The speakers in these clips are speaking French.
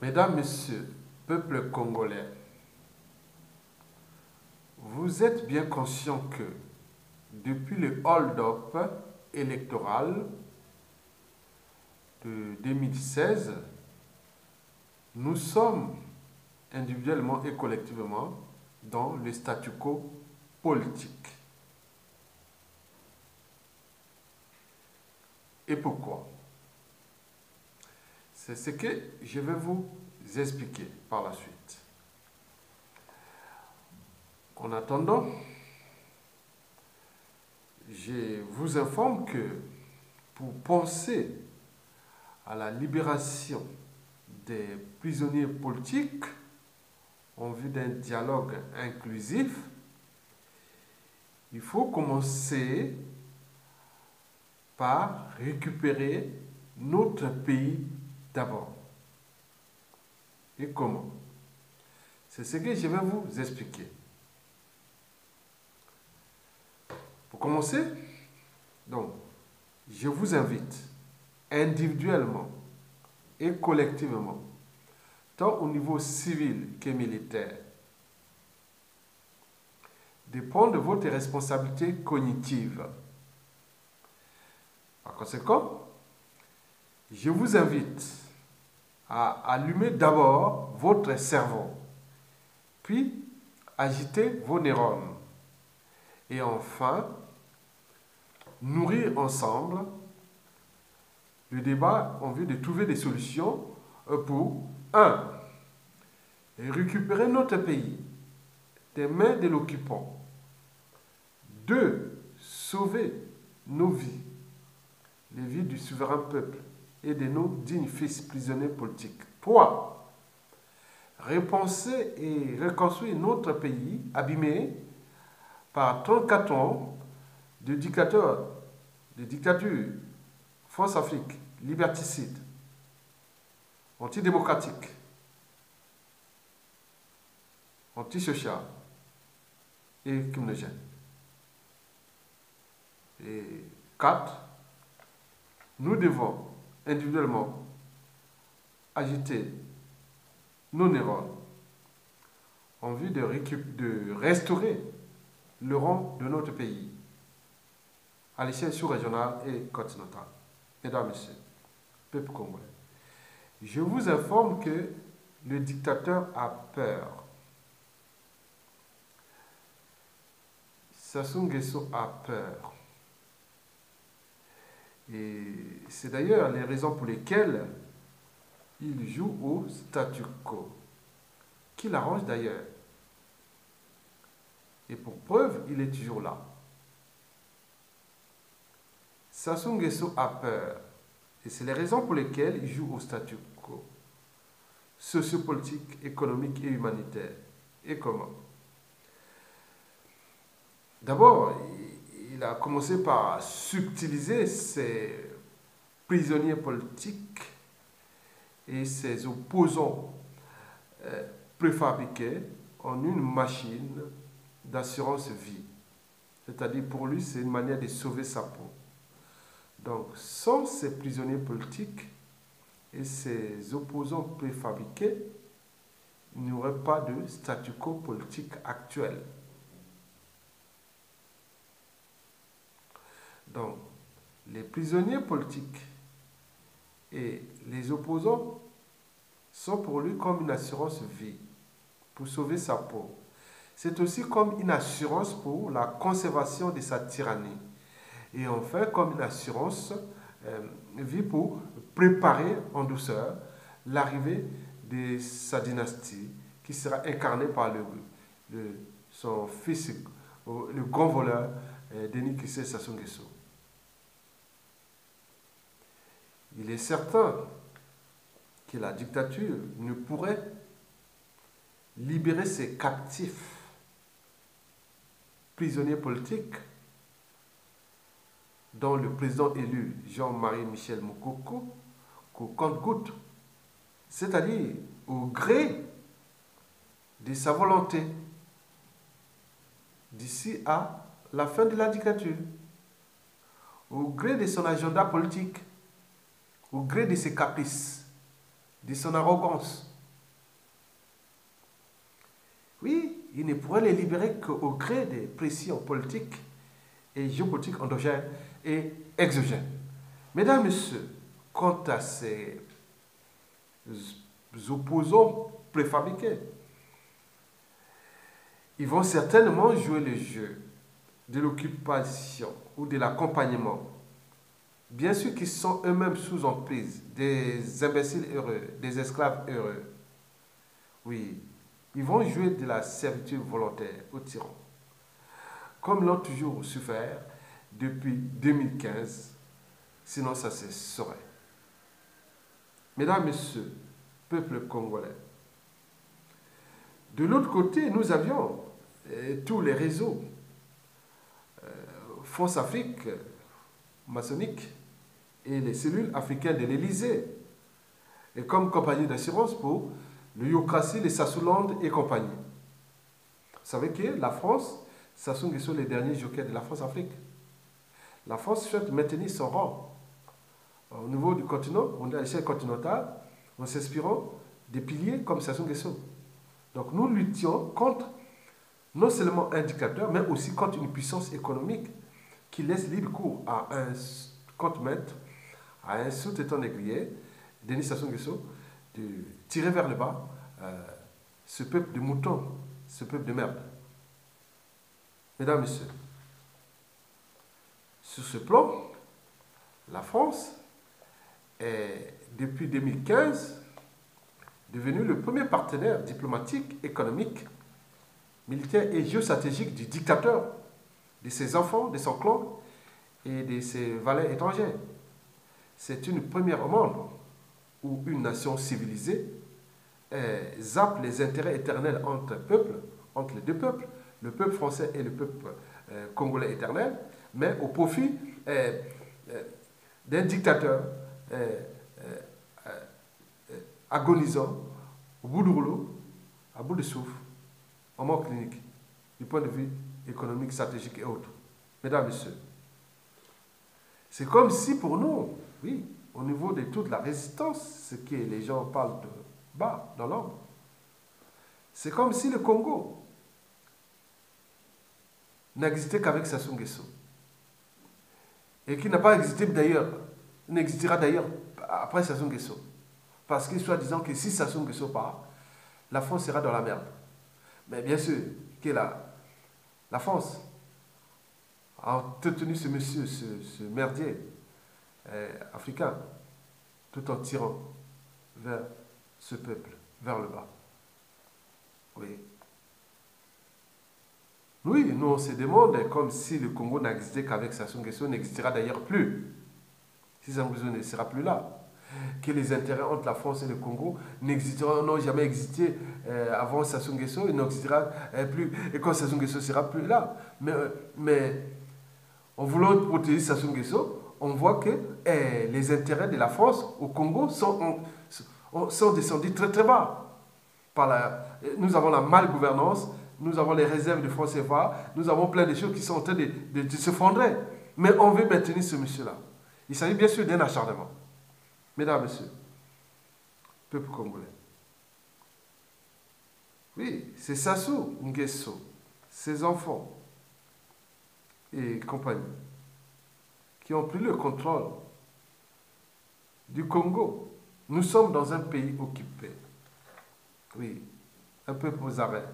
Mesdames, Messieurs, peuple congolais, vous êtes bien conscients que depuis le hold-up électoral de 2016, nous sommes individuellement et collectivement dans le statu quo politique. Et pourquoi? C'est ce que je vais vous expliquer par la suite. En attendant, je vous informe que pour penser à la libération des prisonniers politiques en vue d'un dialogue inclusif, il faut commencer par récupérer notre pays d'abord. Et comment? C'est ce que je vais vous expliquer. Pour commencer, donc, je vous invite individuellement et collectivement, tant au niveau civil que militaire, de prendre votre responsabilité cognitive. Par conséquent, je vous invite à allumer d'abord votre cerveau, puis agiter vos neurones, et enfin, nourrir ensemble le débat en vue de trouver des solutions pour 1. Récupérer notre pays des mains de l'occupant. 2. Sauver nos vies, les vies du souverain peuple et de nos dignes fils prisonniers politiques. 3. Repenser et reconstruire notre pays abîmé par 34 ans de dictature France-Afrique, liberticide, antidémocratique, antisocial et criminogène. Et 4. Nous devons individuellement agiter nos neurones en vue de restaurer le rang de notre pays à l'échelle sous-régionale et continentale. Mesdames, Messieurs, peuple congolais, je vous informe que le dictateur a peur. Sassou Nguesso a peur. Et c'est d'ailleurs les raisons pour lesquelles il joue au statu quo, qui l'arrange d'ailleurs. Et pour preuve, il est toujours là. Sassou Nguesso a peur. Et c'est les raisons pour lesquelles il joue au statu quo, sociopolitique, économique et humanitaire. Et comment? D'abord, il a commencé par subtiliser ses prisonniers politiques et ses opposants préfabriqués en une machine d'assurance vie. C'est-à-dire, pour lui, c'est une manière de sauver sa peau. Donc, sans ces prisonniers politiques et ces opposants préfabriqués, il n'y aurait pas de statu quo politique actuel. Donc, les prisonniers politiques et les opposants sont pour lui comme une assurance vie pour sauver sa peau. C'est aussi comme une assurance pour la conservation de sa tyrannie. Et enfin, comme une assurance vie pour préparer en douceur l'arrivée de sa dynastie qui sera incarnée par son fils, le grand voleur, Denis Kissé Sassou Nguesso. Il est certain que la dictature ne pourrait libérer ses captifs prisonniers politiques dont le président élu Jean-Marie Michel Moukoko qu'au compte-gouttes, c'est-à-dire au gré de sa volonté d'ici à la fin de la dictature, au gré de son agenda politique, au gré de ses caprices, de son arrogance, il ne pourrait les libérer qu'au gré des pressions politiques et géopolitiques endogènes et exogènes. Mesdames, Messieurs, quant à ces opposants préfabriqués, ils vont certainement jouer le jeu de l'occupation ou de l'accompagnement. Bien sûr qu'ils sont eux-mêmes sous emprise, des imbéciles heureux, des esclaves heureux. Oui, ils vont jouer de la servitude volontaire aux tyrans, comme l'ont toujours su faire depuis 2015, sinon ça se saurait. Mesdames, Messieurs, peuple congolais, de l'autre côté, nous avions tous les réseaux, France Afrique, maçonnique, et les cellules africaines de l'Élysée, et comme compagnie d'assurance pour le Yokrasi, les Sassouland et compagnie. Vous savez que la France, Sassou Nguesso, les derniers jockeys de la France-Afrique. La France souhaite maintenir son rang au niveau du continent, à l'échelle continentale, en s'inspirant des piliers comme Sassou Nguesso. Donc nous luttions contre non seulement un dictateur, mais aussi contre une puissance économique qui laisse libre cours à un compte-maître, à un sous-traitant négrier, Denis Sassou Nguesso, de tirer vers le bas ce peuple de moutons, ce peuple de merde. Mesdames, Messieurs, sur ce plan, la France est, depuis 2015, devenue le premier partenaire diplomatique, économique, militaire et géostratégique du dictateur, de ses enfants, de son clan et de ses valets étrangers. C'est une première au monde où une nation civilisée zappe les intérêts éternels entre peuples, entre les deux peuples, le peuple français et le peuple congolais éternel, mais au profit d'un dictateur agonisant, au bout du rouleau, à bout de souffle, en mort clinique, du point de vue économique, stratégique et autres. Mesdames, Messieurs, c'est comme si pour nous, oui, au niveau de toute la résistance, ce que les gens parlent de bas, dans l'ombre, c'est comme si le Congo n'existait qu'avec Sassou Nguesso. Et qui n'a pas existé d'ailleurs, n'existera d'ailleurs après Sassou Nguesso. Parce qu'il soit disant que si Sassou Nguesso part, la France sera dans la merde. Mais bien sûr que la France a entretenu ce monsieur, ce merdier africain, tout en tirant vers ce peuple, vers le bas. Oui. Oui, nous on se demande comme si le Congo n'existait qu'avec Sassou Nguesso, n'existera d'ailleurs plus. Si Sassou Nguesso ne sera plus là. Que les intérêts entre la France et le Congo n'ont jamais existé avant Sassou Nguesso, et n'existera plus, et quand Sassou Nguesso sera plus là. Mais en voulant protéger Sassou Nguesso, on voit que les intérêts de la France au Congo sont descendus très très bas. Nous avons la malgouvernance, nous avons les réserves de francs CFA, nous avons plein de choses qui sont en train de s'effondrer. Mais on veut maintenir ce monsieur-là. Il s'agit bien sûr d'un acharnement. Mesdames, Messieurs, peuple congolais. Oui, c'est Sassou Nguesso, ses enfants et compagnie qui ont pris le contrôle du Congo. Nous sommes dans un pays occupé. Oui, un peu aux arrêts.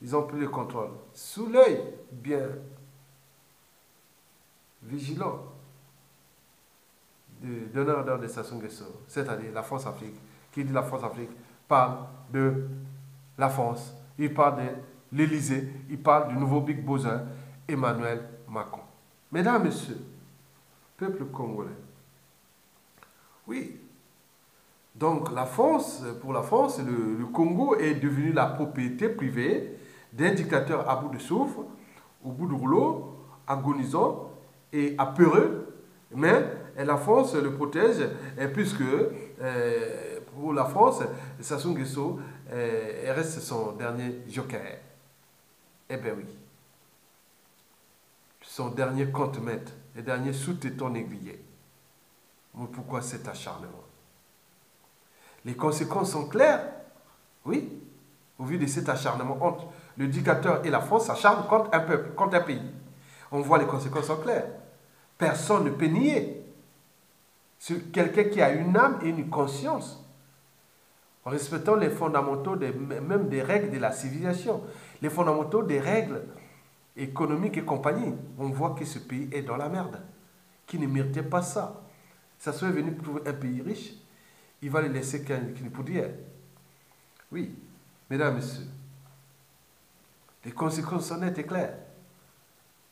Ils ont pris le contrôle. Sous l'œil bien vigilant de donneur de Sassou Nguesso, c'est-à-dire la France-Afrique. Qui dit la France-Afrique parle de la France, il parle de l'Élysée, il parle du nouveau Big Bozin, Emmanuel Macron. Mesdames, Messieurs, peuple congolais, oui, donc la France, pour la France, le Congo est devenu la propriété privée d'un dictateur à bout de souffle, au bout du rouleau, agonisant et apeureux, mais la France le protège puisque pour la France, Sassou Nguesso reste son dernier joker. Eh bien oui, son dernier compte-maître, le dernier sous-téton aiguillé. Mais pourquoi cet acharnement? Les conséquences sont claires, oui, au vu de cet acharnement entre Le dictateur et la France s'acharnent contre un peuple, contre un pays. On voit les conséquences en clair. Personne ne peut nier. C'est quelqu'un qui a une âme et une conscience, en respectant les fondamentaux, même des règles de la civilisation, les fondamentaux des règles économiques et compagnie. On voit que ce pays est dans la merde, qui ne méritait pas ça. Ça serait venu pour trouver un pays riche, il va le laisser qu'il peut dire. Oui, mesdames et messieurs, les conséquences sont nettes et claires.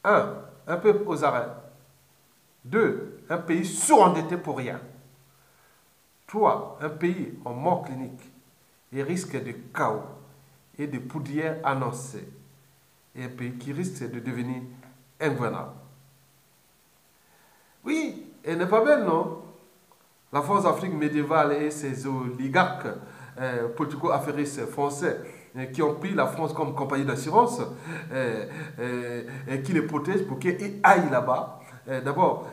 Un peuple aux arrêts. 2, un pays surendetté pour rien. 3, un pays en mort clinique et risque de chaos et de poudrière annoncée. Et un pays qui risque de devenir ingouvernable. Oui, elle n'est pas belle, non? La France-Afrique médiévale et ses oligarques politico-affairistes français qui ont pris la France comme compagnie d'assurance et qui les protègent pour qu'ils aillent là-bas. D'abord,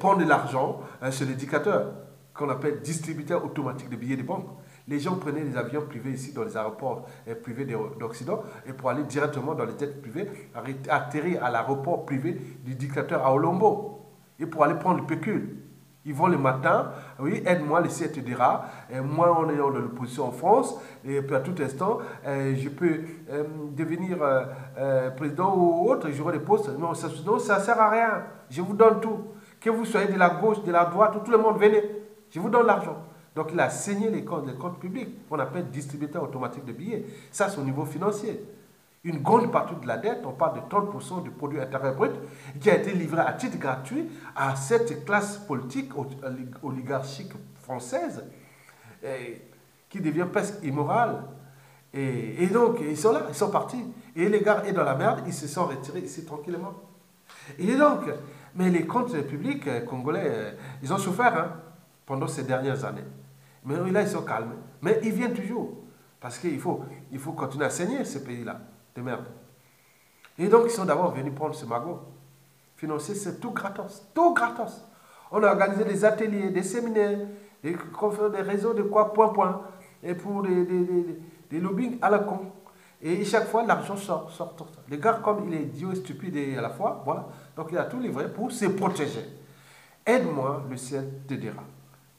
prendre de l'argent chez les dictateurs, qu'on appelle distributeurs automatiques de billets de banque. Les gens prenaient des avions privés ici dans les aéroports privés d'Occident et pour aller directement dans les jets privés, atterrir à l'aéroport privé du dictateur à Olombo et pour aller prendre le pécule. Ils vont le matin, oui, aide-moi, le ciel te dira. Moi, en ayant de l'opposition en France, et puis à tout instant, je peux devenir président ou autre, j'aurai des postes. Non, ça ne sert à rien. Je vous donne tout. Que vous soyez de la gauche, de la droite, tout le monde, venez. Je vous donne l'argent. Donc, il a saigné les comptes publics, qu'on appelle distributeur automatique de billets. Ça, c'est au niveau financier. Une grande partie de la dette, on parle de 30% du produit intérieur brut, qui a été livré à titre gratuit à cette classe politique oligarchique française, qui devient presque immorale. Et donc, ils sont là, ils sont partis. Et les gars, et dans la merde, ils se sont retirés ici tranquillement. Et donc, mais les comptes publics congolais, ils ont souffert pendant ces dernières années. Mais là, ils sont calmes. Mais ils viennent toujours. Parce qu'il faut continuer à saigner ce pays-là. De merde. Et donc, ils sont d'abord venus prendre ce magot. Financier, c'est tout gratos. Tout gratos. On a organisé des ateliers, des séminaires, des réseaux de quoi, point. Et pour des lobbying à la con. Et chaque fois, l'argent sort. Le gars, comme il est idiot et stupide à la fois, voilà. Donc, il a tout livré pour se protéger. Aide-moi, le ciel te dira.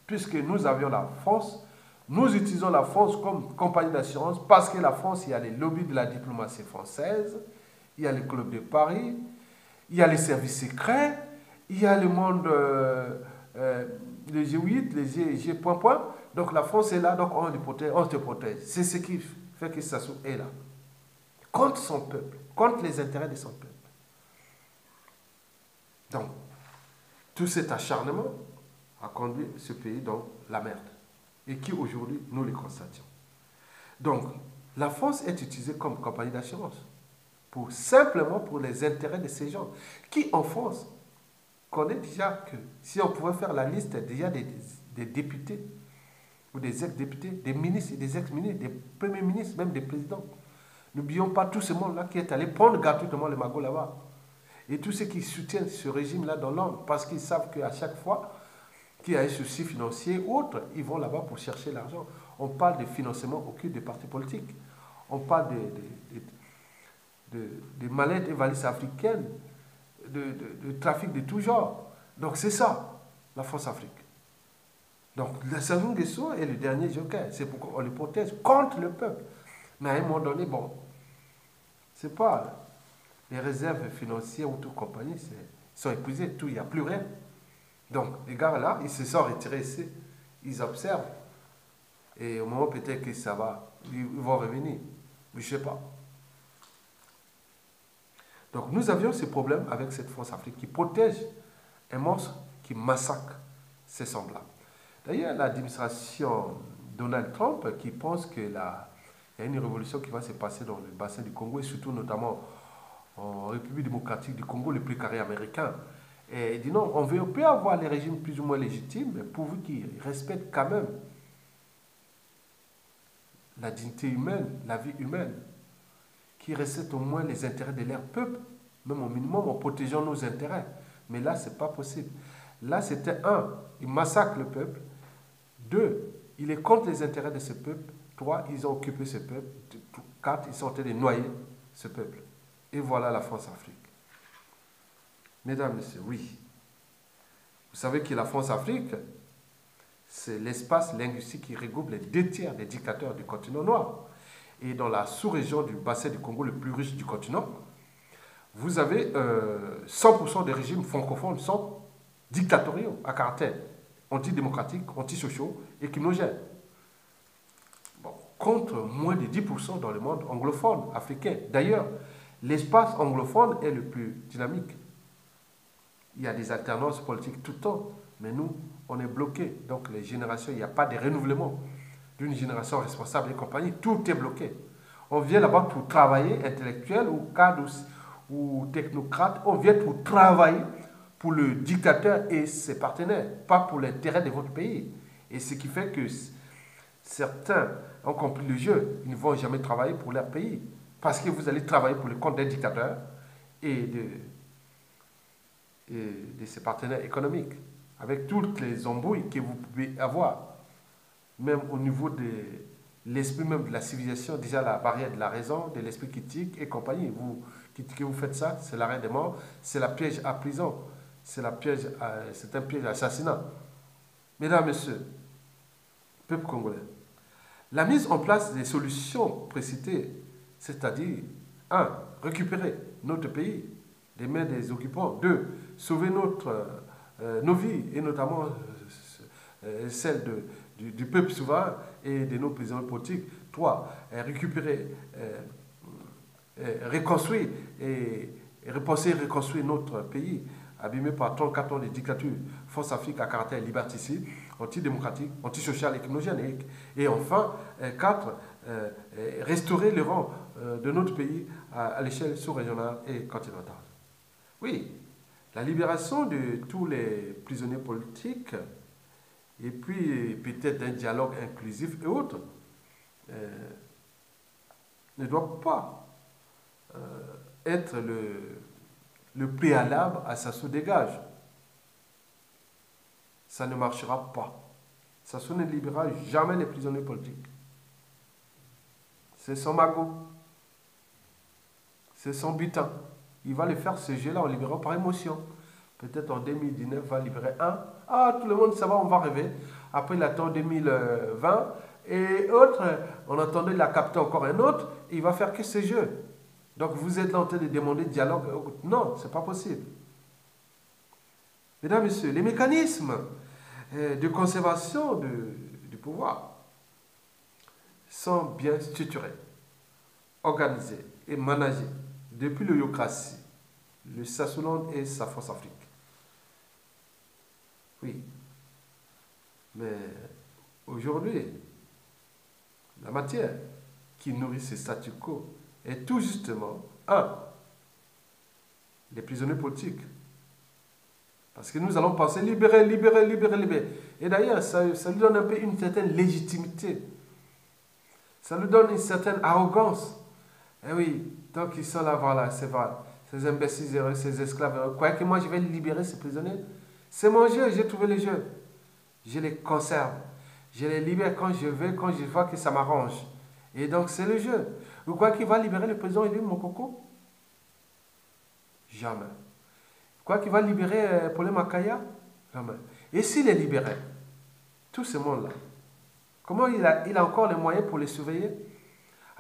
Puisque nous avions la France, nous utilisons la France comme compagnie d'assurance parce que la France, il y a les lobbies de la diplomatie française, il y a le club de Paris, il y a les services secrets, il y a le monde, les G8, les G, point. Donc la France est là, donc on te protège. C'est ce qui fait que Sassou est là. Contre son peuple, contre les intérêts de son peuple. Donc, tout cet acharnement a conduit ce pays dans la merde. Et qui aujourd'hui, nous les constations. Donc, la France est utilisée comme compagnie d'assurance, simplement pour les intérêts de ces gens, qui en France connaissent déjà que si on pouvait faire la liste déjà des députés, ou des ex-députés, des ministres et des ex-ministres, des premiers ministres, même des présidents. N'oublions pas tout ce monde-là qui est allé prendre gratuitement le magot là-bas. Et tous ceux qui soutiennent ce régime-là dans l'ombre, parce qu'ils savent qu'à chaque fois, qu'il y a un souci financier ou autre, ils vont là-bas pour chercher l'argent. On parle de financement occulte des partis politiques. On parle de mallettes et valises africaines, de trafic de tout genre. Donc c'est ça, la France-Afrique. Donc la Sassou Nguesso est le dernier joker. C'est pourquoi on les protège contre le peuple. Mais à un moment donné, bon, c'est pas les réserves financières ou toute compagnie, sont épuisées, tout, il n'y a plus rien. Donc, les gars là, ils se sont retirés ici, ils observent. Et au moment peut-être que ça va, ils vont revenir. Mais je ne sais pas. Donc, nous avions ce problème avec cette France-Afrique qui protège un monstre qui massacre ses semblables. D'ailleurs, l'administration Donald Trump qui pense qu'il y a une révolution qui va se passer dans le bassin du Congo et surtout notamment en République démocratique du Congo, le précaré américain. Et il dit non, peut avoir les régimes plus ou moins légitimes, mais pourvu qu'ils respectent quand même la dignité humaine, la vie humaine, qu'ils respectent au moins les intérêts de leur peuple, même au minimum en protégeant nos intérêts. Mais là, ce n'est pas possible. Là, c'était il massacre le peuple. 2, il est contre les intérêts de ce peuple. 3, ils ont occupé ce peuple. 4, ils sont en train de noyer ce peuple. Et voilà la France-Afrique. Mesdames, Messieurs, oui. Vous savez que la France-Afrique, c'est l'espace linguistique qui regroupe les 2 tiers des dictateurs du continent noir. Et dans la sous-région du bassin du Congo le plus riche du continent, vous avez 100% des régimes francophones sont dictatoriaux à caractère antidémocratique, antisociaux et criminogènes. Bon, contre moins de 10% dans le monde anglophone africain. D'ailleurs, l'espace anglophone est le plus dynamique. Il y a des alternances politiques tout le temps, mais nous, on est bloqués. Donc les générations, il n'y a pas de renouvellement d'une génération responsable et compagnie. Tout est bloqué. On vient là-bas pour travailler, intellectuel ou cadre ou technocrate. On vient pour travailler pour le dictateur et ses partenaires, pas pour l'intérêt de votre pays. Et ce qui fait que certains ont compris le jeu. Ils ne vont jamais travailler pour leur pays. Parce que vous allez travailler pour le compte des dictateurs et de ses partenaires économiques, avec toutes les embrouilles que vous pouvez avoir, même au niveau de l'esprit même de la civilisation, déjà la barrière de la raison, de l'esprit critique et compagnie. Vous critiquez, vous faites ça, c'est l'arrêt des morts, c'est la piège à prison, c'est un piège à assassinat. Mesdames, Messieurs, peuple congolais, la mise en place des solutions précitées, c'est-à-dire, 1. Récupérer notre pays des mains des occupants. 2. Sauver nos vies, et notamment celles du peuple souverain et de nos prisonniers politiques. 3. Récupérer, reconstruire et repenser, reconstruire notre pays abîmé par 34 ans de dictature, force Afrique à caractère liberticide, antidémocratique, antisocial et criminogène. Et enfin, 4. Restaurer le rang de notre pays à l'échelle sous-régionale et continentale. Oui, la libération de tous les prisonniers politiques et puis peut-être un dialogue inclusif et autres ne doit pas être le préalable à Sassou dégage. Ça ne marchera pas. Sassou ne libérera jamais les prisonniers politiques. C'est son magot. C'est son butin. Il va le faire ce jeu-là en libérant par émotion. Peut-être en 2019, il va libérer un. Ah, tout le monde, ça va, on va rêver. Après, il attend 2020. Et autre, on attendait, il a capté encore un autre. Et il va faire que ce jeu. Donc, vous êtes là en train de demander dialogue. Non, ce n'est pas possible. Mesdames, Messieurs, les mécanismes de conservation du pouvoir sont bien structurés, organisés et managés depuis l'Eurocratie, le Sassouland et sa force Afrique. Oui. Mais aujourd'hui, la matière qui nourrit ce statu quo est tout justement, 1. Les prisonniers politiques. Parce que nous allons penser libérer, libérer, libérer, libérer. Et d'ailleurs, ça lui donne un peu une certaine légitimité. Ça lui donne une certaine arrogance. Eh oui, donc ils sont là, voilà, c'est vrai. Ces imbéciles heureux, ces esclaves heureux. Quoi que moi, je vais libérer ces prisonniers. C'est mon jeu, j'ai trouvé le jeu. Je les conserve. Je les libère quand je veux, quand je vois que ça m'arrange. Et donc, c'est le jeu. Vous croyez qu'il va libérer le président élu, mon coco? Jamais. Vous croyez qu'il va libérer Paulin Makaya? Jamais. Et s'il est libéré, tout ce monde-là, comment il a encore les moyens pour les surveiller?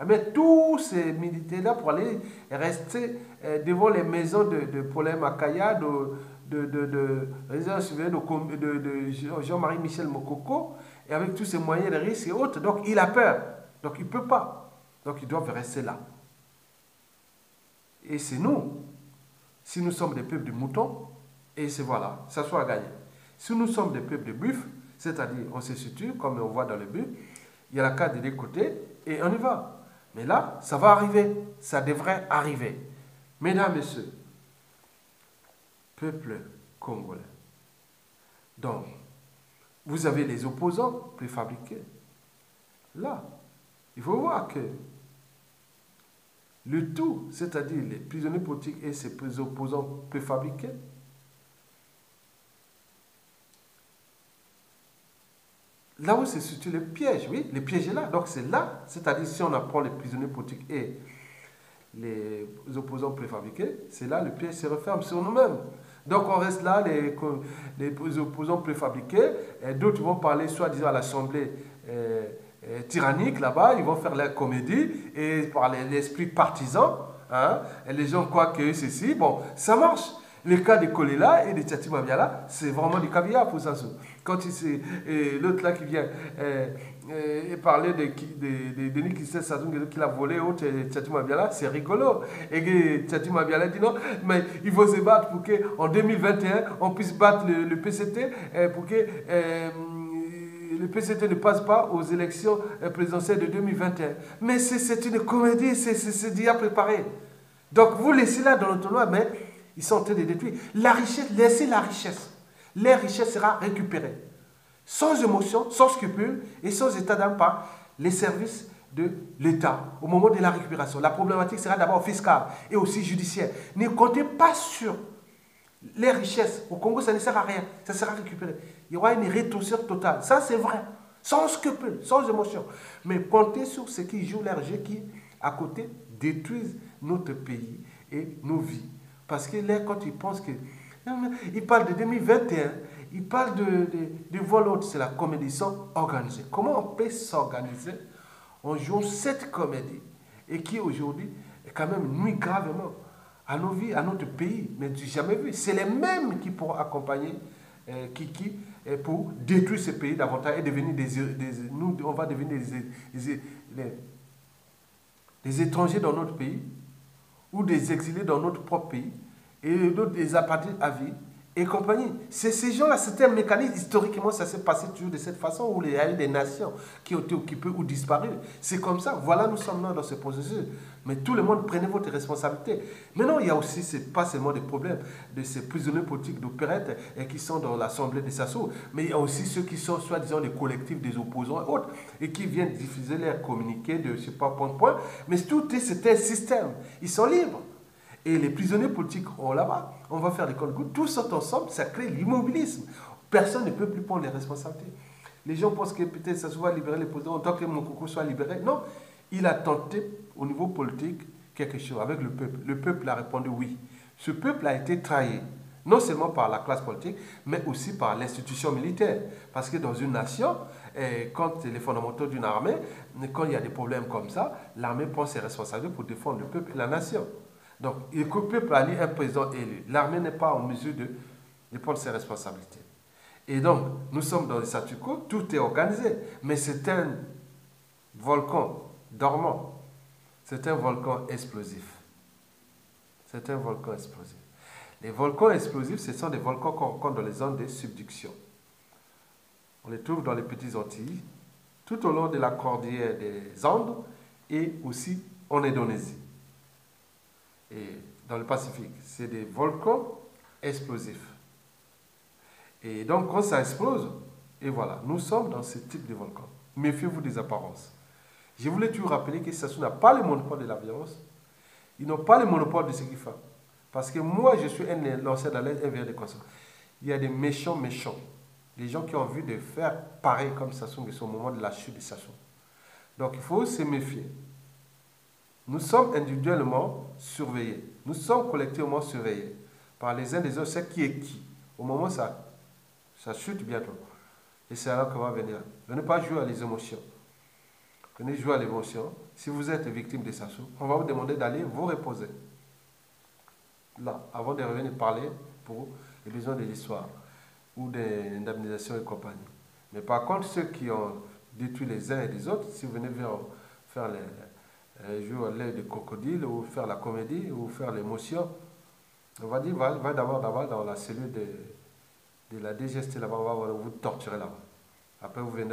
Mais tous ces militaires-là pour aller rester devant les maisons de Paulin Makaya, de Jean-Marie Michel Mokoko, et avec tous ces moyens de risque et autres. Donc il a peur. Donc il ne peut pas. Donc ils doivent rester là. Et c'est nous. Si nous sommes des peuples de moutons, et c'est voilà, ça soit gagné. Si nous sommes des peuples de buffles, c'est-à-dire on se situe, comme on voit dans le but, il y a la carte des deux côtés, et on y va. Mais là, ça va arriver. Ça devrait arriver. Mesdames, Messieurs, peuple congolais. Donc, vous avez les opposants préfabriqués. Là, il faut voir que le tout, c'est-à-dire les prisonniers politiques et ces opposants préfabriqués, là où se situe le piège, oui, le piège est là. Donc c'est là, c'est-à-dire si on apprend les prisonniers politiques et les opposants préfabriqués, c'est là le piège se referme sur nous-mêmes. Donc on reste là, les opposants préfabriqués, et d'autres vont parler soi-disant à l'Assemblée tyrannique là-bas, ils vont faire la comédie et par l'esprit partisan, hein, et les gens croient que ceci, bon, ça marche. Le cas de Kolela et de Tchati Mabiala, c'est vraiment du caviar pour ça. Quand l'autre là qui vient parler de Denis Christel Sassou qu'il a volé au Tchati Mabiala, c'est rigolo. Et que Tchati Mabiala dit non, mais il faut se battre pour qu'en 2021, on puisse battre le PCT pour que le PCT ne passe pas aux élections présidentielles de 2021. Mais c'est une comédie, c'est déjà préparé. Donc vous laissez là dans le tournoi, mais ils sont en train de détruire. La richesse, laissez la richesse. La richesse sera récupérée. Sans émotion, sans scrupule et sans état d'âme par les services de l'État au moment de la récupération. La problématique sera d'abord fiscale et aussi judiciaire. Ne comptez pas sur les richesses. Au Congo, ça ne sert à rien. Ça sera récupéré. Il y aura une rétorsion totale. Ça, c'est vrai. Sans scrupule, sans émotion. Mais comptez sur ceux qui jouent leur jeu qui, à côté, détruisent notre pays et nos vies. Parce que là, quand ils pensent que... Ils parlent de 2021, ils parlent de vol, c'est la comédie, ils sont organisés. Comment on peut s'organiser en jouant cette comédie et qui aujourd'hui quand même nuit gravement à nos vies, à notre pays, mais du jamais vu. C'est les mêmes qui pourront accompagner Kiki pour détruire ce pays davantage et devenir nous, on va devenir des étrangers dans notre pays ou des exilés dans notre propre pays et d'autres des apatrides à vie et compagnie. Ces gens-là, c'était un mécanisme, historiquement, ça s'est passé toujours de cette façon où il y a eu des nations qui ont été occupées ou disparues. C'est comme ça, voilà, nous sommes là dans ce processus. Mais tout le monde, prenez votre responsabilité. Maintenant, il y a aussi, c'est pas seulement des problèmes de ces prisonniers politiques d'opérette qui sont dans l'Assemblée des Sassou, mais il y a aussi ceux qui sont, soi-disant, les collectifs des opposants et autres, et qui viennent diffuser leurs communiqués de, je sais pas, point. Mais tout c'est un système. Ils sont libres. Et les prisonniers politiques, là-bas, on va faire des comptes gouttes, tous sont ensemble, ça crée l'immobilisme. Personne ne peut plus prendre les responsabilités. Les gens pensent que peut-être ça se va libérer les présidents en tant que Mokoko soit libéré. Non, il a tenté au niveau politique quelque chose avec le peuple. Le peuple a répondu oui. Ce peuple a été trahi, non seulement par la classe politique, mais aussi par l'institution militaire. Parce que dans une nation, quand les fondamentaux d'une armée, quand il y a des problèmes comme ça, l'armée prend ses responsabilités pour défendre le peuple et la nation. Donc, le peuple a élu un président élu. L'armée n'est pas en mesure de prendre ses responsabilités. Et donc, nous sommes dans le statu quo, tout est organisé. Mais c'est un volcan dormant. C'est un volcan explosif. C'est un volcan explosif. Les volcans explosifs, ce sont des volcans qu'on rencontre dans les zones de subduction. On les trouve dans les petites Antilles, tout au long de la cordillère des Andes et aussi en Indonésie. Et dans le Pacifique, c'est des volcans explosifs. Et donc, quand ça explose, et voilà, nous sommes dans ce type de volcan. Méfiez-vous des apparences. Je voulais toujours rappeler que Sassou n'a pas le monopole de la violence. Ils n'ont pas le monopole de ce qu'ils font. Parce que moi, je suis un lanceur d'alerte, un verre de conscience. Il y a des méchants. Des gens qui ont envie de faire pareil comme Sassou, mais c'est au moment de la chute de Sassou. Donc, il faut se méfier. Nous sommes individuellement surveillés. Nous sommes collectivement surveillés par les uns des autres. C'est qui est qui. Au moment où ça chute bientôt. Et c'est là qu'on va venir. Venez pas jouer à les émotions. Venez jouer à l'émotion. Si vous êtes victime de Sassou, on va vous demander d'aller vous reposer. Là, avant de revenir parler pour les besoins de l'histoire ou des indemnisations et compagnie. Mais par contre, ceux qui ont détruit les uns et les autres, si vous venez faire jouer à l'œil de crocodile ou faire la comédie ou faire l'émotion, on va dire, va d'abord dans la cellule de la DGST là-bas, on va vous torturer là-bas. Après vous venez,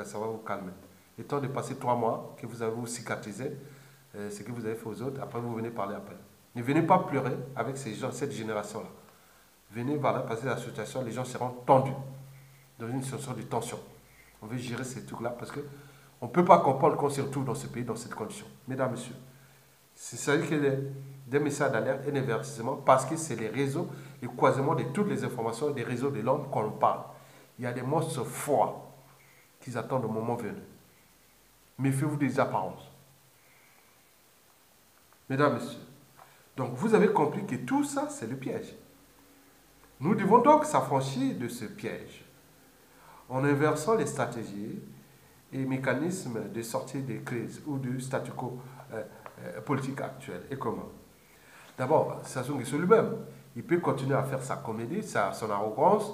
ça va vous calmer. Le temps de passer 3 mois, que vous avez vous cicatrisé, ce que vous avez fait aux autres, après vous venez parler après. Ne venez pas pleurer avec ces gens, cette génération-là. Venez voilà, passer la situation, les gens seront tendus, dans une situation de tension. On veut gérer ces trucs-là parce que on ne peut pas comprendre qu'on se retrouve dans ce pays, dans cette condition. Mesdames, Messieurs, c'est ça qu'il y a des messages d'alerte et d'avertissement parce que c'est les réseaux, le croisement de toutes les informations, des réseaux de l'homme qu'on parle. Il y a des monstres forts qui attendent le moment venu. Méfiez-vous des apparences. Mesdames, Messieurs, donc vous avez compris que tout ça, c'est le piège. Nous devons donc s'affranchir de ce piège en inversant les stratégies et mécanismes de sortie des crises ou du statu quo politique actuel. Et comment? D'abord, Sassou Nguesso lui-même, il peut continuer à faire sa comédie, son arrogance,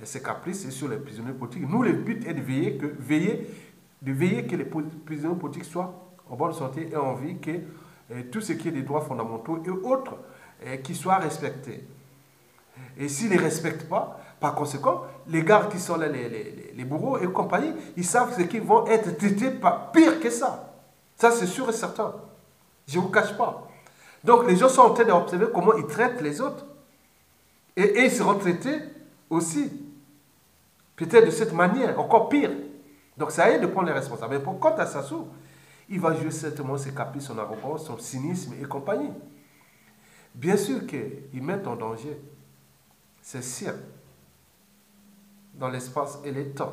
ses caprices et sur les prisonniers politiques. Nous, le but est de veiller que les prisonniers politiques soient en bonne santé et en vie, que tout ce qui est des droits fondamentaux et autres qui soient respectés. Et s'ils ne les respectent pas, par conséquent, les gardes qui sont là, les bourreaux et compagnie, ils savent qu'ils vont être traités par pire que ça. Ça, c'est sûr et certain. Je ne vous cache pas. Donc, les gens sont en train d'observer comment ils traitent les autres. Et ils seront traités aussi. Peut-être de cette manière, encore pire. Donc, ça aide de prendre les responsables. Mais quant à Sassou, il va jouer certainement ses caprices, son arrogance, son cynisme et compagnie. Bien sûr qu'ils mettent en danger ces siens dans l'espace et le temps.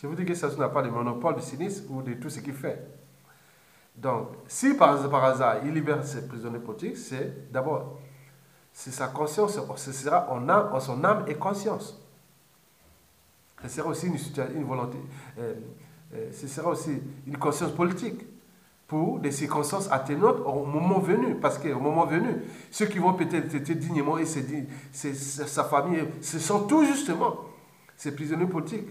Je vous dis que Sassou n'a pas de monopole du cynisme ou de tout ce qu'il fait. Donc, si par hasard il libère ses prisonniers politiques, c'est d'abord, c'est sa conscience, ce sera en son âme et conscience. Ce sera aussi une volonté, ce sera aussi une conscience politique pour des circonstances atténuantes au moment venu. Parce qu'au moment venu, ceux qui vont peut-être traiter dignement et sa famille, ce sont tout justement ces prisonniers politiques.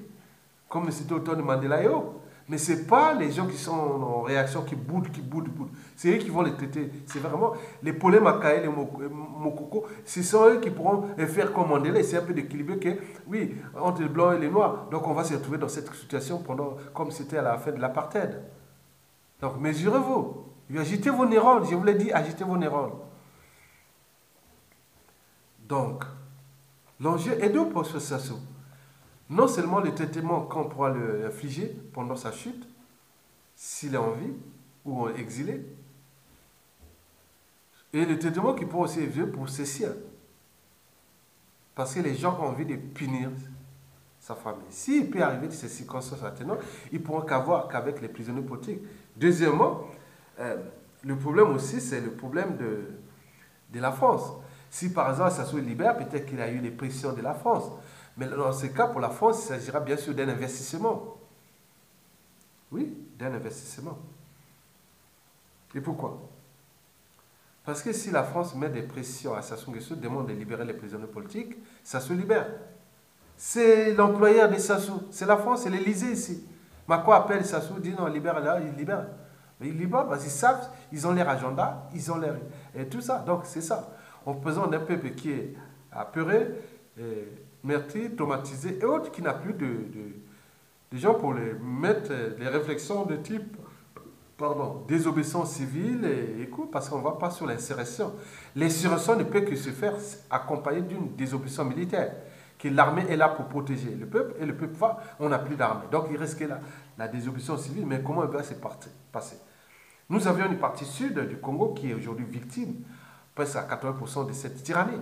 Comme c'était au temps de Mandela et autres. Mais ce n'est pas les gens qui sont en réaction, qui boudent. C'est eux qui vont les traiter. C'est vraiment les Paulé Makaé, les Mokoko, ce sont eux qui pourront faire comme Mandela. C'est un peu d'équilibrer que, oui, entre les Blancs et les Noirs. Donc on va se retrouver dans cette situation comme c'était à la fin de l'apartheid. Donc mesurez-vous. Agitez vos neurones. Je vous l'ai dit, agitez vos neurones. Donc, l'enjeu est de pour ce Sassou. Non seulement le traitement qu'on pourra lui infliger pendant sa chute, s'il est en vie ou exilé, et le traitement qui pourra aussi être vu pour ses siens. Parce que les gens ont envie de punir sa famille. S'il peut arriver de ces circonstances atténuantes, ils pourront qu'avec les prisonniers politiques. Deuxièmement, le problème aussi, c'est le problème de la France. Si par exemple Sassou est libéré, peut-être qu'il a eu les pressions de la France. Mais dans ce cas, pour la France, il s'agira bien sûr d'un investissement. Oui, d'un investissement. Et pourquoi? Parce que si la France met des pressions à Sassou Nguesso, demande de libérer les prisonniers politiques, Sassou libère. C'est l'employeur de Sassou. C'est la France, c'est l'Élysée ici. Macron appelle Sassou, dit non, libère là, il libère. Mais ils libèrent parce qu'ils savent, ils ont leur agenda, ils ont leur... Et tout ça. Donc c'est ça. En faisant d'un peuple qui est apeuré, meurtri, traumatisé et autres, qui n'a plus de gens pour les mettre des réflexions de type désobéissance civile et écoute, parce qu'on ne va pas sur l'insurrection. L'insurrection ne peut que se faire accompagnée d'une désobéissance militaire, que l'armée est là pour protéger le peuple et le peuple va, on n'a plus d'armée. Donc il reste que la désobéissance civile, mais comment elle va se passer? Nous avions une partie sud du Congo qui est aujourd'hui victime, presque à 80% de cette tyrannie.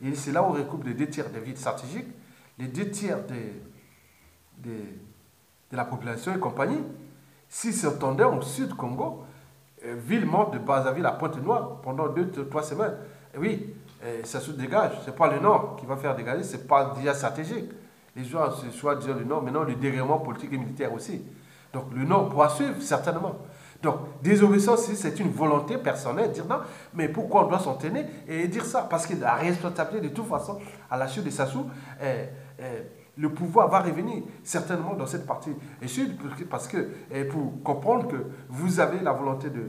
Et c'est là où on recoupe les 2 tiers des villes stratégiques, les 2 tiers de la population et compagnie. S'ils s'entendaient au sud Congo, ville morte de Brazzaville à Pointe-Noire pendant 2-3 semaines, et oui, ça se dégage. Ce n'est pas le Nord qui va faire dégager, ce n'est pas déjà stratégique. Les gens se choisissent le Nord, maintenant le dérèglement politique et militaire aussi. Donc le Nord pourra suivre certainement. Donc, désobéissance, c'est une volonté personnelle, dire non, mais pourquoi on doit s'en tenir et dire ça? Parce que la responsabilité, de toute façon, à la chute de Sassou, le pouvoir va revenir certainement dans cette partie sud, parce que pour comprendre que vous avez la volonté de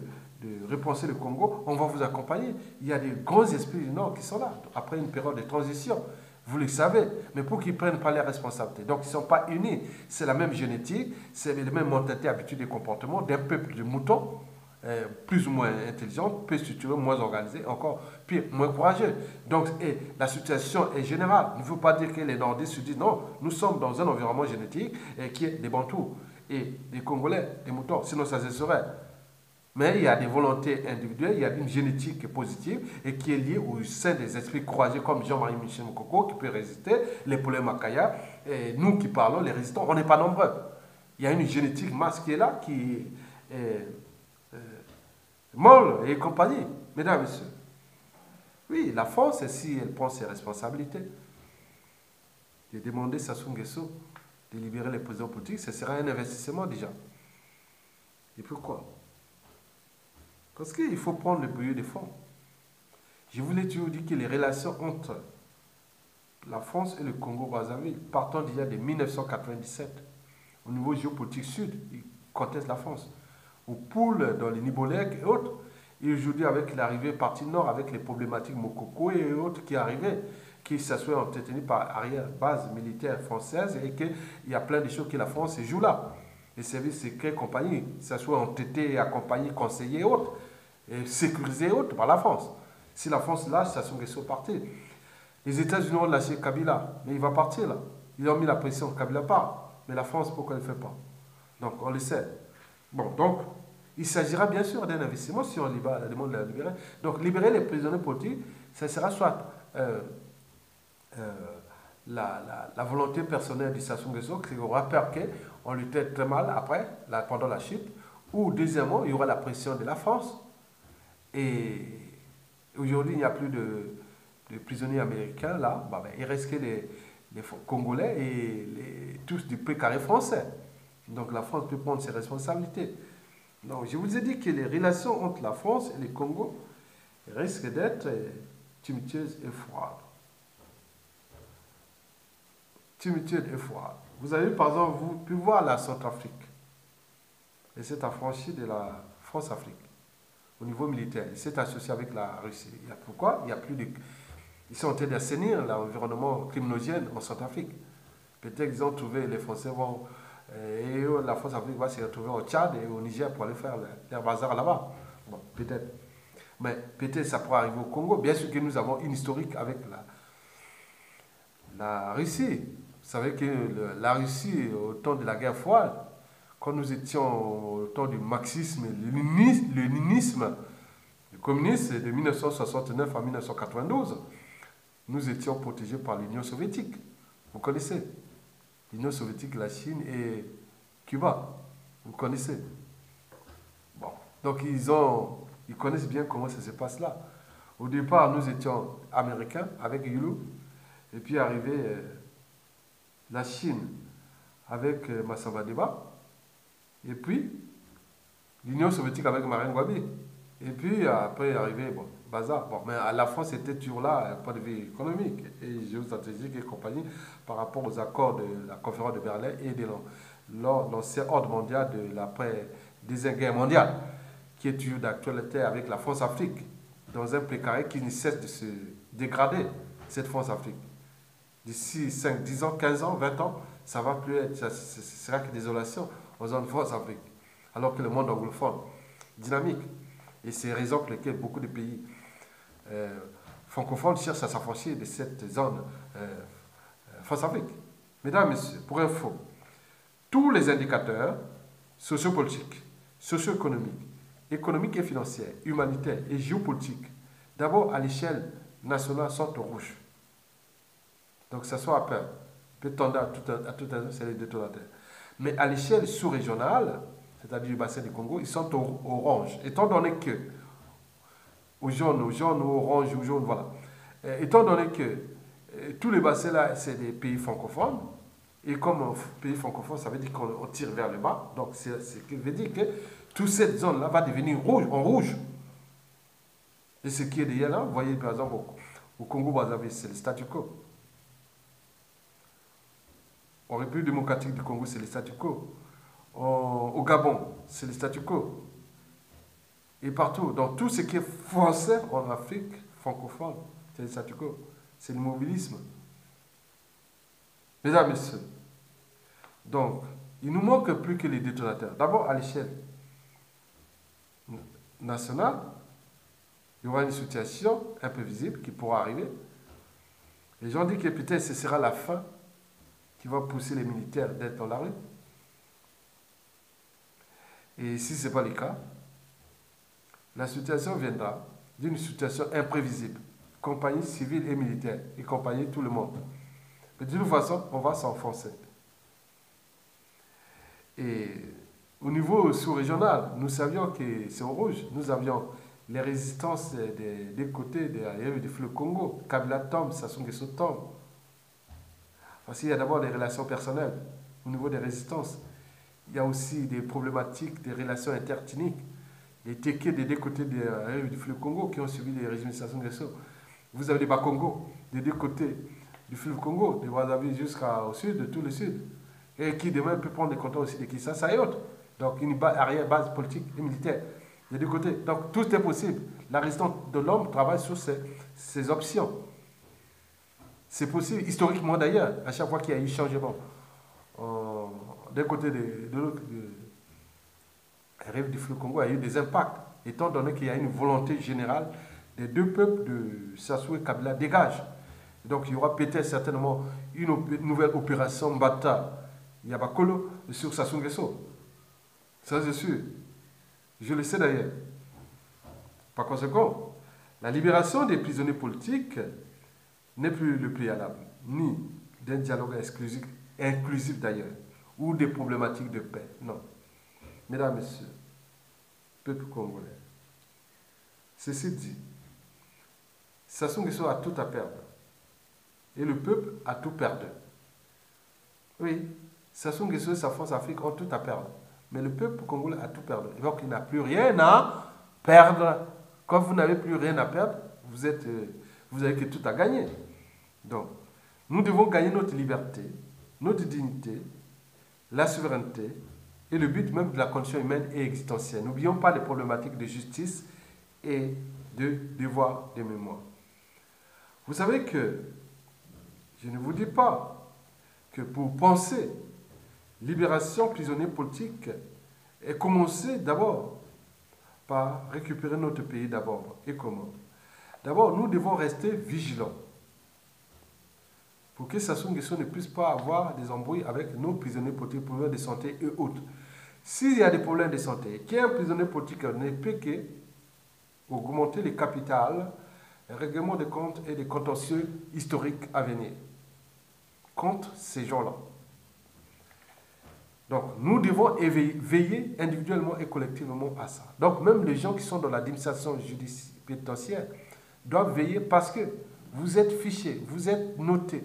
repenser le Congo, on va vous accompagner. Il y a des grands esprits du Nord qui sont là, après une période de transition. Vous le savez, mais pour qu'ils ne prennent pas les responsabilités. Donc, ils ne sont pas unis. C'est la même génétique, c'est la même mentalité, habitude et comportement d'un peuple de moutons, plus ou moins intelligent, plus structuré, moins organisé, encore pire, moins courageux. Donc, la situation est générale. Il ne faut pas dire que les Nordistes se disent non, nous sommes dans un environnement génétique qui est des Bantous et des Congolais, des moutons, sinon ça se serait. Mais il y a des volontés individuelles, il y a une génétique positive et qui est liée au sein des esprits courageux comme Jean-Marie Michel Mokoko qui peut résister, les Paulé Makaya, et nous qui parlons, les résistants, on n'est pas nombreux. Il y a une génétique masse qui est là, qui est Moll et compagnie, mesdames et messieurs. Oui, la France, si elle prend ses responsabilités, de demander Sassou Nguesso de libérer les prisonniers politiques, ce sera un investissement déjà. Et pourquoi? Parce qu'il faut prendre le bouillon des fonds. Je voulais toujours dire que les relations entre la France et le Congo-Brazzaville, partant déjà de 1997, au niveau géopolitique sud, ils contestent la France. Au Poul, dans les Nibolèques et autres, et aujourd'hui avec l'arrivée partie nord, avec les problématiques Mokoko et autres qui arrivaient, qui s'assoient entretenues par arrière-base militaire française et qu'il y a plein de choses que la France joue là. Les services secrets, compagnie, s'assoient entêtés, accompagnés, conseillés et autres, et sécurisés et autres par la France. Si la France lâche, ça sont question de partir. Les États-Unis ont lâché Kabila, mais il va partir là. Ils ont mis la pression, Kabila part. Mais la France, pourquoi elle ne le fait pas? Donc, on le sait. Bon, donc, il s'agira bien sûr d'un investissement si on demande de la libérer. Donc, libérer les prisonniers politiques, ça sera soit la volonté personnelle du Sassou Nguesso, qui aura peur qu'on lui traite très mal après, pendant la chute, ou deuxièmement, il y aura la pression de la France. Et aujourd'hui, il n'y a plus de prisonniers américains là, bah, il reste que les Congolais et tous du précaré français. Donc la France peut prendre ses responsabilités. Donc je vous ai dit que les relations entre la France et le Congo risquent d'être tumultueuses et froides. Tumultueuses et froides. Vous avez vu par exemple, vous pouvez voir la Centrafrique et s'est affranchie de la France-Afrique au niveau militaire. Il s'est associé avec la Russie. Pourquoi? Il y a plus de... Ils sont en train d'assainir l'environnement criminogène en Centrafrique. Peut-être qu'ils ont trouvé, les Français vont... Et la France-Afrique va se retrouver au Tchad et au Niger pour aller faire leur bazar là-bas. Bon, peut-être. Mais peut-être ça pourra arriver au Congo. Bien sûr que nous avons une historique avec la Russie. Vous savez que la Russie, au temps de la guerre froide, quand nous étions au temps du marxisme, le léninisme, le communisme de 1969 à 1992, nous étions protégés par l'Union soviétique. Vous connaissez l'Union soviétique, la Chine et Cuba. Vous connaissez. Bon. Donc ils connaissent bien comment ça se passe là. Au départ, nous étions américains avec Yulu. Et puis arrivé la Chine avec Massamba Deba. Et puis l'Union soviétique avec Marine Gwabi. Et puis après arrivé, bon, bazar. Bon, mais à la France, c'était toujours là, point de vue économique et géostratégique et compagnie, par rapport aux accords de la conférence de Berlin et de l'ancien ordre mondial de l'après-deuxième guerre mondiale, qui est toujours d'actualité avec la France-Afrique, dans un précaré qui ne cesse de se dégrader, cette France-Afrique. D'ici 5, 10 ans, 15 ans, 20 ans, ça va plus être, ce sera que désolation aux zones France-Afrique. Alors que le monde anglophone, dynamique. Et c'est la raison pour laquelle beaucoup de pays francophones cherchent à s'affranchir de cette zone France-Afrique. Mesdames et messieurs, pour info, tous les indicateurs sociopolitiques, socio-économiques, économiques et financiers, humanitaires et géopolitiques, d'abord à l'échelle nationale, sont au rouge. Donc ça soit à peur. Peut tendre à tout un, c'est les détonateurs. Mais à l'échelle sous-régionale, c'est-à-dire du bassin du Congo, ils sont au orange. Étant donné que, au jaune, au orange, au jaune, voilà. Étant donné que tous les bassins là, c'est des pays francophones, et comme pays francophone, ça veut dire qu'on tire vers le bas, donc c'est ce qui veut dire que toute cette zone-là va devenir rouge, en rouge. Et ce qui est derrière là, vous voyez par exemple au Congo-Brazzaville, c'est le statu quo. En République démocratique du Congo, c'est le statu quo. Au Gabon, c'est le statu quo. Et partout, dans tout ce qui est français en Afrique francophone, c'est le statu quo. C'est l'immobilisme. Mesdames et messieurs, donc, il ne nous manque plus que les détonateurs. D'abord, à l'échelle nationale, il y aura une situation imprévisible qui pourra arriver. Les gens disent que peut-être ce sera la fin qui va pousser les militaires d'être dans la rue. Et si ce n'est pas le cas, la situation viendra d'une situation imprévisible. Compagnie civile et militaire, et compagnie tout le monde. Mais de toute façon, on va s'enfoncer. Et au niveau sous-régional, nous savions que c'est au rouge. Nous avions les résistances des côtés du fleuve Congo. Kabila tombe, Sassou Nguesso tombe. Voici, il y a d'abord les relations personnelles au niveau des résistances. Il y a aussi des problématiques des relations interethniques. Les Téké des deux côtés du fleuve Congo qui ont subi les régimes de Sassou Nguesso. Vous avez les Bakongo des deux côtés du fleuve Congo, de Brazzaville jusqu'au sud, de tout le sud. Et qui demain peut prendre des cantons aussi de Kinshasa et autres. Donc une arrière base politique et militaire des deux côtés. Donc tout est possible. La résistance de l'homme travaille sur ces options. C'est possible, historiquement d'ailleurs, à chaque fois qu'il y a eu changement d'un côté de l'autre rive du fleuve Congo, il y a eu des impacts, étant donné qu'il y a une volonté générale des deux peuples de Sassou et Kabila dégage. Donc il y aura peut-être certainement une nouvelle opération Mbata Yabakolo sur Sassou Nguesso. Ça c'est sûr. Je le sais d'ailleurs. Par conséquent, la libération des prisonniers politiques n'est plus le préalable, ni d'un dialogue inclusif d'ailleurs, ou des problématiques de paix. Non. Mesdames, Messieurs, peuple congolais, ceci dit, Sassou Nguesso a tout à perdre. Et le peuple a tout perdu. Oui, Sassou Nguesso et sa France Afrique ont tout à perdre. Mais le peuple congolais a tout perdu. Donc il n'a plus rien à perdre. Quand vous n'avez plus rien à perdre, vous avez que tout à gagner. Donc, nous devons gagner notre liberté, notre dignité, la souveraineté et le but même de la condition humaine et existentielle. N'oublions pas les problématiques de justice et de devoir de mémoire. Vous savez que je ne vous dis pas que pour penser libération prisonniers politiques et commencer d'abord par récupérer notre pays d'abord. Et comment? D'abord, nous devons rester vigilants pour que Sassou Nguesso ne puisse pas avoir des embrouilles avec nos prisonniers politiques, problèmes de santé et autres. S'il y a des problèmes de santé, qu'un prisonnier politique ne peut qu'augmenter les capitales, les règlements de comptes et les contentieux historiques à venir contre ces gens-là. Donc, nous devons veiller individuellement et collectivement à ça. Donc, même les gens qui sont dans l'administration pénitentiaire doivent veiller parce que vous êtes fichés, vous êtes notés.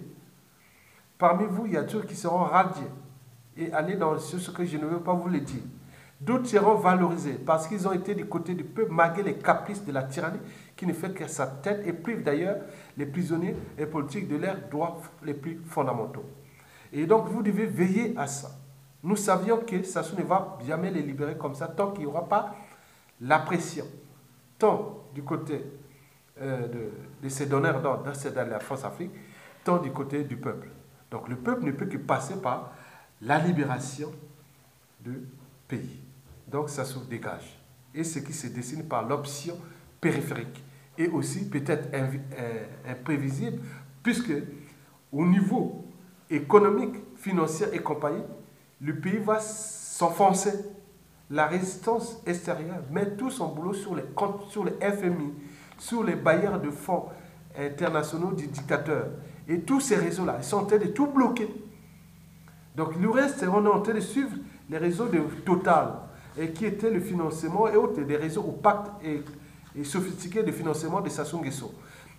Parmi vous, il y a ceux qui seront radiés et aller dans ce que je ne veux pas vous le dire. D'autres seront valorisés parce qu'ils ont été du côté du peuple malgré les caprices de la tyrannie qui ne fait que sa tête et prive d'ailleurs les prisonniers et politiques de leurs droits les plus fondamentaux. Et donc, vous devez veiller à ça. Nous savions que Sassou ne va jamais les libérer comme ça tant qu'il n'y aura pas la pression, tant du côté de ces donneurs d'ordre dans la France Afrique, tant du côté du peuple. Donc le peuple ne peut que passer par la libération du pays. Donc Sassou dégage. Et ce qui se dessine par l'option périphérique et aussi peut-être imprévisible, puisque au niveau économique, financier et compagnie, le pays va s'enfoncer. La résistance extérieure met tout son boulot sur les comptes, sur les FMI, sur les bailleurs de fonds internationaux des dictateurs. Et tous ces réseaux-là, ils sont en train de tout bloquer. Donc le reste, on est en train de suivre les réseaux de Total, et qui étaient le financement et autres, des réseaux opaques et sophistiqués de financement de Sassou Nguesso.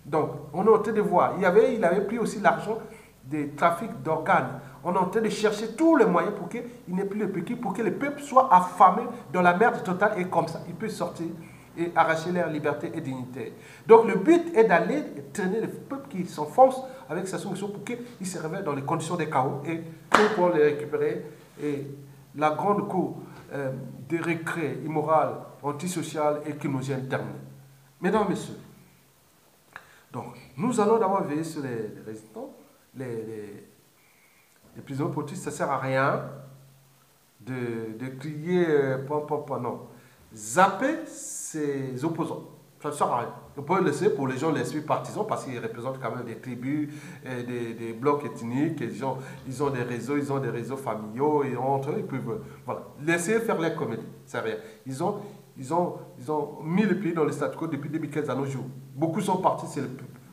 Donc on est en train de voir, il avait pris aussi l'argent des trafics d'organes. On est en train de chercher tous les moyens pour qu'il n'ait plus le pays, pour que le peuple soit affamé dans la merde totale et comme ça, il peut sortir et arracher leur liberté et dignité. Donc le but est d'aller traîner le peuple qui s'enfonce avec Sassou Nguesso pour qu'il se réveille dans les conditions de chaos et pour les récupérer. Et la grande cour de récré immoral, antisocial et criminogène terminée. Mesdames, Messieurs, donc nous allons d'abord veiller sur les résistants, les prisonniers politiques. Ça ne sert à rien de crier non. Zapper ses opposants. Ça ne sert à rien. On peut le laisser pour les gens, les partisans, parce qu'ils représentent quand même des tribus, des blocs ethniques, ils ont des réseaux familiaux, et entre eux, ils peuvent, voilà. Laissez faire les comédies, c'est rien. Ils ont mis le pays dans le statu quo depuis 2015 à nos jours. Beaucoup sont partis, c'est le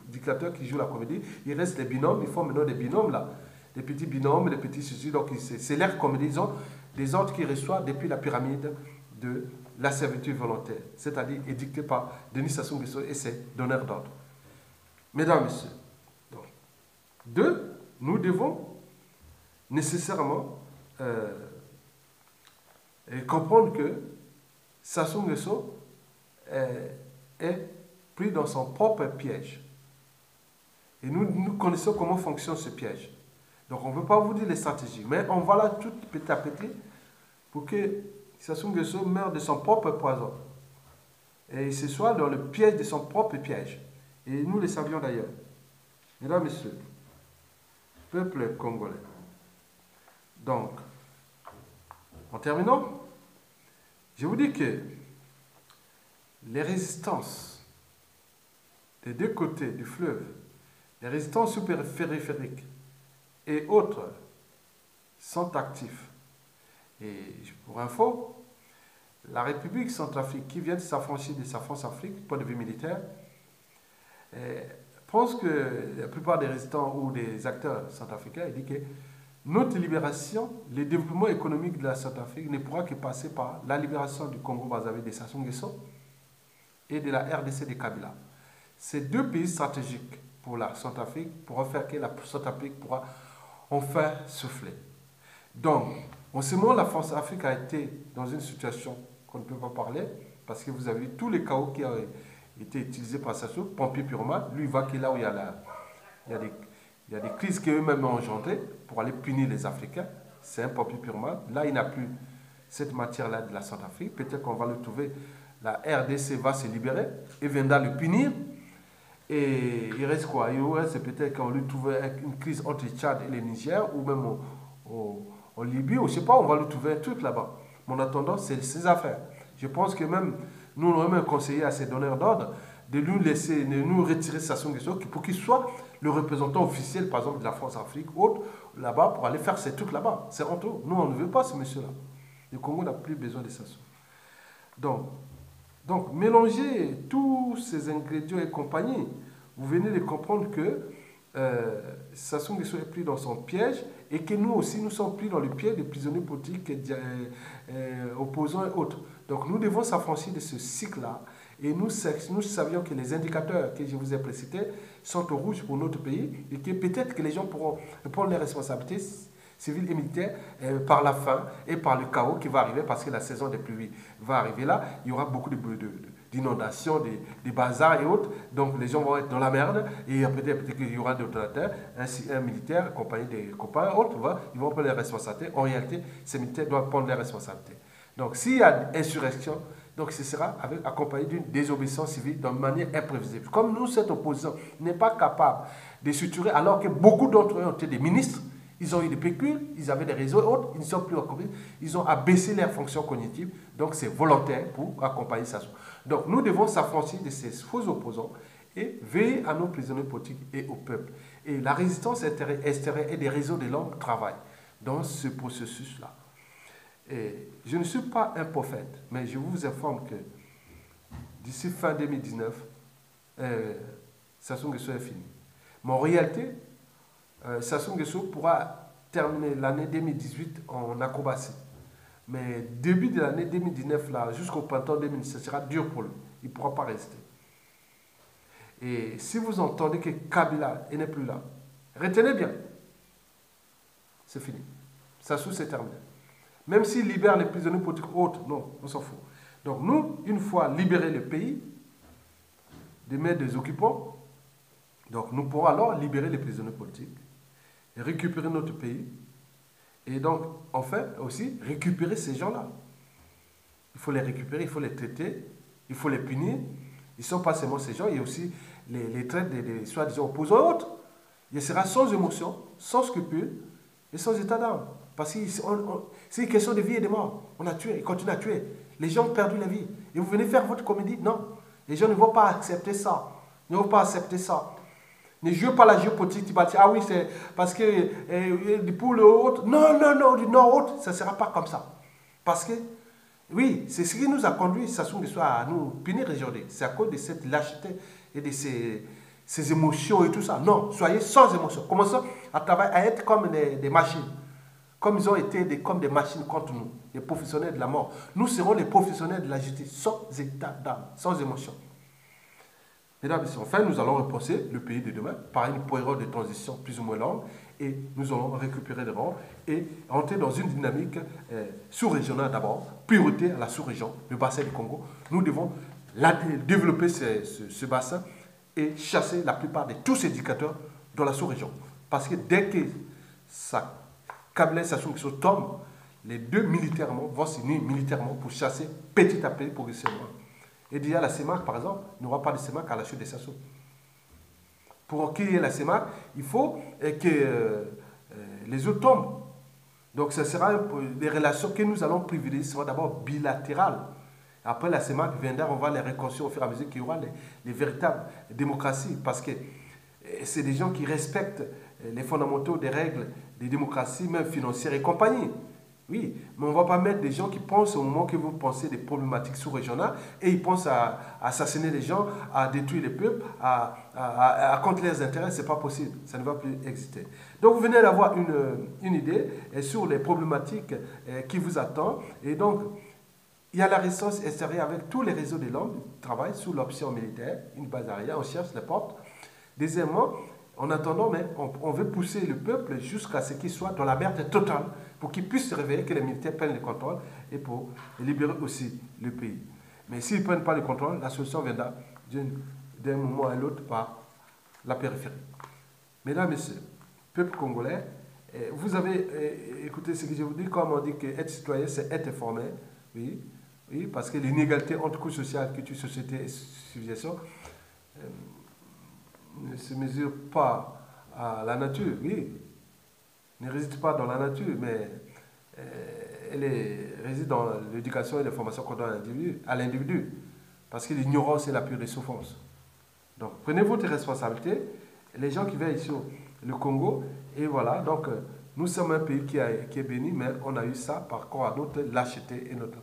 dictateur qui joue la comédie. Il reste les binômes, ils font maintenant des binômes là. Des petits binômes, des petits ceci, donc c'est leur comédie. Ils ont des ordres qu'il reçoit depuis la pyramide de la servitude volontaire, c'est-à-dire édictée par Denis Sassou Nguesso et ses donneurs d'ordre. Mesdames, Messieurs, donc, deux, nous devons nécessairement comprendre que Sassou Nguesso est pris dans son propre piège. Et nous connaissons comment fonctionne ce piège. Donc on ne veut pas vous dire les stratégies, mais on va là tout petit à petit pour que Sassou Nguesso meure de son propre poison. Et il se soit dans le piège de son propre piège. Et nous le savions d'ailleurs. Mesdames, Messieurs, peuple congolais. Donc, en terminant, je vous dis que les résistances des deux côtés du fleuve, les résistances super-périphériques et autres sont actifs. Et pour info, la République centrafricaine qui vient de s'affranchir de sa France-Afrique, point de vue militaire, pense que la plupart des résistants ou des acteurs centrafricains disent que notre libération, le développement économique de la Centrafrique ne pourra que passer par la libération du Congo-Brazzaville de Sassou Nguesso et de la RDC de Kabila. Ces deux pays stratégiques pour la Centrafrique pourront faire que la Centrafrique pourra enfin souffler. Donc, en ce moment, la France-Afrique a été dans une situation qu'on ne peut pas parler, parce que vous avez vu tous les chaos qui ont été utilisés par Sassou, pompier purement. Lui, il va que là où il y a des crises qu'eux-mêmes ont engendrées pour aller punir les Africains. C'est un pompier purement. Là, il n'a plus cette matière-là de la Centrafrique. Peut-être qu'on va le trouver. La RDC va se libérer et viendra le punir. Et il reste quoi? Il reste peut-être qu'on lui trouve une crise entre le Tchad et le Niger, ou même en Libye, ou je ne sais pas, on va lui trouver un truc là-bas. Mais en attendant, c'est ses affaires. Je pense que même, nous, on aurait même conseillé à ces donneurs d'ordre de nous laisser, de nous retirer Sassou Nguesso pour qu'il soit le représentant officiel, par exemple, de la France-Afrique, autre, là-bas, pour aller faire ces trucs là-bas. C'est honteux. Nous, on ne veut pas ce monsieur-là. Le Congo n'a plus besoin de Sassou. Donc, mélanger tous ces ingrédients et compagnie, vous venez de comprendre que Sassou Nguesso est pris dans son piège et que nous aussi, nous sommes pris dans le piège des prisonniers politiques, opposants et autres. Donc, nous devons s'affranchir de ce cycle-là. Et nous savions que les indicateurs que je vous ai précités sont au rouge pour notre pays et que peut-être que les gens pourront prendre les responsabilités civiles et militaires par la faim et par le chaos qui va arriver parce que la saison des pluies va arriver là. Il y aura beaucoup d'inondations, des bazars et autres. Donc les gens vont être dans la merde et peut-être qu'il y aura des donateurs, un militaire accompagné des copains, autres, ils vont prendre les responsabilités. En réalité, ces militaires doivent prendre les responsabilités. Donc s'il y a insurrection, donc ce sera accompagné d'une désobéissance civile d'une manière imprévisible. Comme nous, cette opposition n'est pas capable de structurer, alors que beaucoup d'entre eux ont été des ministres, ils ont eu des pécules, ils avaient des réseaux et autres, ils ne sont plus accompagnés, ils ont abaissé leurs fonctions cognitives, donc c'est volontaire pour accompagner ça. Donc nous devons s'affranchir de ces faux opposants et veiller à nos prisonniers politiques et au peuple. Et la résistance extérieure et des réseaux de longue travail dans ce processus-là. Et je ne suis pas un prophète, mais je vous informe que d'ici fin 2019, Sassou Nguesso est fini. Mais en réalité, Sassou Nguesso pourra terminer l'année 2018 en acrobatie. Mais début de l'année 2019, là, jusqu'au printemps 2017, ce sera dur pour lui. Il ne pourra pas rester. Et si vous entendez que Kabila n'est plus là, retenez bien, c'est fini. Sassou, c'est terminé. Même s'il libère les prisonniers politiques autres, non, on s'en fout. Donc nous, une fois libéré le pays des mains des occupants, donc nous pourrons alors libérer les prisonniers politiques et récupérer notre pays. Et donc, enfin, aussi, récupérer ces gens-là. Il faut les récupérer, il faut les traiter, il faut les punir. Ils ne sont pas seulement ces gens, il y a aussi les traites des soi-disant opposants autres. Il sera sans émotion, sans scrupule et sans état d'âme. Parce que c'est une question de vie et de mort. On a tué, ils continuent à tuer. Les gens ont perdu la vie. Et vous venez faire votre comédie? Non. Les gens ne vont pas accepter ça. Ils ne vont pas accepter ça. Ne jouez pas la géopolitique. Tu vas dire, ah oui, c'est parce que pour le autre. Non, non, non, du nord-autre, ça ne sera pas comme ça. Parce que, oui, c'est ce qui nous a conduit, Sassou Nguesso, à nous punir aujourd'hui. C'est à cause de cette lâcheté et de ces émotions et tout ça. Non, soyez sans émotion. Commençons à travailler, à être comme des machines. Comme ils ont été comme des machines contre nous, les professionnels de la mort. Nous serons les professionnels de la justice, sans état d'âme, sans émotion. Mesdames et messieurs, enfin, nous allons repenser le pays de demain par une période de transition plus ou moins longue et nous allons récupérer les rangs et entrer dans une dynamique sous-régionale d'abord, priorité à la sous-région, le bassin du Congo. Nous devons développer ce bassin et chasser la plupart de tous ces éducateurs dans la sous-région. Parce que dès que ça tombe, les deux militairement vont s'unir militairement pour chasser petit à petit progressivement. Et déjà la CEMAC, par exemple, n'aura pas de CEMAC à la chute des Sassou. Pour qu'il y ait la CEMAC, il faut que les eaux tombent. Donc ce sera des relations que nous allons privilégier, seront d'abord bilatérales. Après la CEMAC viendra, on va les réconcilier au fur et à mesure qu'il y aura les véritables démocraties. Parce que c'est des gens qui respectent les fondamentaux des règles des démocraties, même financières et compagnie. Oui, mais on ne va pas mettre des gens qui pensent au moment que vous pensez des problématiques sous-régionales et ils pensent à assassiner les gens, à détruire les peuples, à contre leurs intérêts. Ce n'est pas possible. Ça ne va plus exister. Donc vous venez d'avoir une idée sur les problématiques qui vous attendent. Et donc, il y a la résistance extérieure avec tous les réseaux de l'homme qui travaillent sous l'option militaire, une base arrière, on cherche les portes. Deuxièmement, en attendant, mais on veut pousser le peuple jusqu'à ce qu'il soit dans la merde totale pour qu'il puisse se réveiller, que les militaires prennent le contrôle et pour libérer aussi le pays. Mais s'ils ne prennent pas le contrôle, la solution viendra d'un moment à l'autre par la périphérie. Mesdames, Messieurs, peuple congolais, vous avez écouté ce que je vous dis, comme on dit qu'être citoyen, c'est être informé. Oui, oui, parce que l'inégalité entre couches sociales, culture, société et civilisation ne se mesure pas à la nature, oui, ne réside pas dans la nature, mais elle réside dans l'éducation et les formations qu'on donne à l'individu, parce que l'ignorance est la pire des souffrances. Donc, prenez votre responsabilité, les gens qui veillent sur le Congo, et voilà, donc nous sommes un pays qui est béni, mais on a eu ça par rapport à notre lâcheté et notre...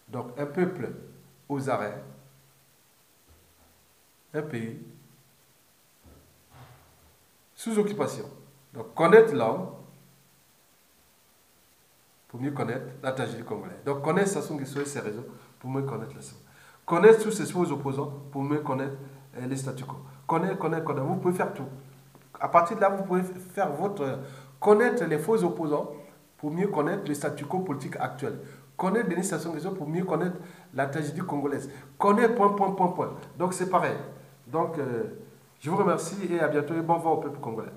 Donc, un peuple aux arrêts, un pays sous occupation. Donc, connaître l'homme pour mieux connaître la tragédie congolaise. Donc, connaître Sassou Nguesso et ses réseaux pour mieux connaître la Sassou. Connaître tous ses faux opposants pour mieux connaître les statu quo. Connaître. Vous pouvez faire tout. À partir de là, vous pouvez faire connaître les faux opposants pour mieux connaître le statu quo politique actuel. Connaître Denis Sassou Nguesso pour mieux connaître la tragédie congolaise. Connaître point. Donc, c'est pareil. Donc, je vous remercie et à bientôt et bon vent au peuple congolais.